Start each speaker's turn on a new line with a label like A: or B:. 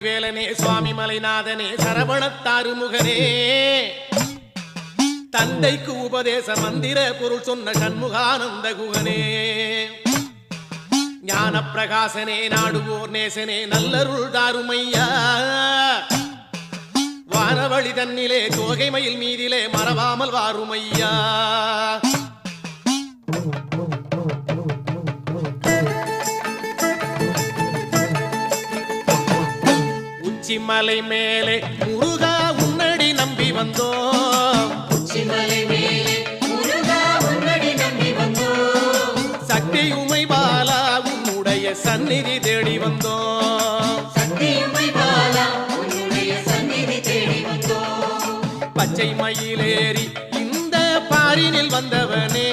A: வேலனே சுவாமி மலைநாதனே சரவணத்தாறுமுகனே தந்தைக்கு உபதேச மந்திர பொருள் சொன்ன சண்முகானந்த குகனே ஞான பிரகாசனே நாடுவோர் நேசனே நல்லருள் தாருமையா வானவழி தன்னிலே தோகை மயில் மீதிலே மறவாமல் வாருமையா உச்சிமலை மேலே முருகா உன்னடி நம்பி வந்தோம் சக்தி உமை பாலா உன்னுடைய சந்நிதி தேடி வந்தோம் பச்சை மயிலேறி இந்த பாரினில் வந்தவனே